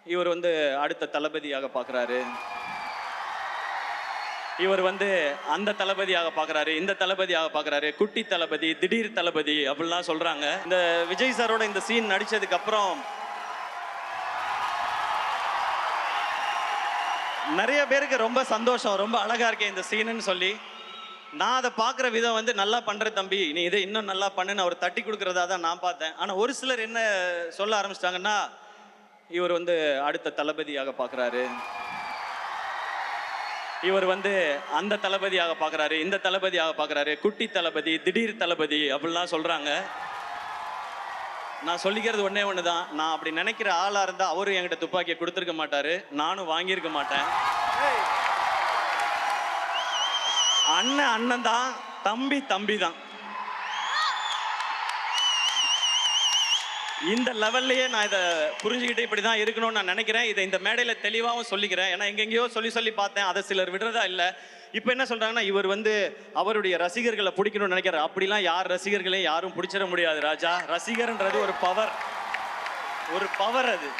இவர் வந்து அடுத்த தளபதியாக பார்க்குறாரு. இவர் வந்து அந்த தளபதியாக பார்க்குறாரு, இந்த தளபதியாக பார்க்குறாரு, குட்டி தளபதி, திடீர் தளபதி அப்படிலாம் சொல்கிறாங்க. இந்த விஜய் சாரோட இந்த சீன் நடித்ததுக்கப்புறம் நிறைய பேருக்கு ரொம்ப சந்தோஷம், ரொம்ப அழகாக இருக்கேன் இந்த சீனுன்னு சொல்லி. நான் அதை பார்க்குற விதம் வந்து நல்லா பண்ணுற தம்பி, நீ இதை இன்னும் நல்லா பண்ணுன்னு அவர் தட்டி கொடுக்குறதா தான் நான் பார்த்தேன். ஆனால் ஒரு சிலர் என்ன சொல்ல ஆரம்பிச்சிட்டாங்கன்னா, இவர் வந்து அடுத்த தளபதியாக பார்க்குறாரு, இவர் வந்து அந்த தளபதியாக பார்க்குறாரு, இந்த தளபதியாக பார்க்குறாரு, குட்டி தளபதி, திடீர் தளபதி அப்படிலாம் சொல்கிறாங்க. நான் சொல்லிக்கிறது ஒன்றே ஒன்று தான், நான் அப்படி நினைக்கிற ஆளாக இருந்தால் அவரும் என்கிட்ட துப்பாக்கியை கொடுத்துருக்க மாட்டார், நானும் வாங்கியிருக்க மாட்டேன். அண்ணன் அண்ணன் தான், தம்பி தம்பி தான். இந்த லெவல்லையே நான் இதை புரிஞ்சுக்கிட்டு இப்படி தான் இருக்கணும்னு நான் நினைக்கிறேன். இதை இந்த மேடையில் தெளிவாகவும் சொல்லிக்கிறேன். ஏன்னா எங்கெங்கேயோ சொல்லி பார்த்தேன், அதை சிலர் விடுறதா இல்லை. இப்போ என்ன சொல்கிறாங்கன்னா, இவர் வந்து அவருடைய ரசிகர்களை பிடிக்கணும்னு நினைக்கிறார். அப்படிலாம் யார் ரசிகர்களையும் யாரும் பிடிச்சிட முடியாது ராஜா. ரசிகர்ன்றது ஒரு பவர், அது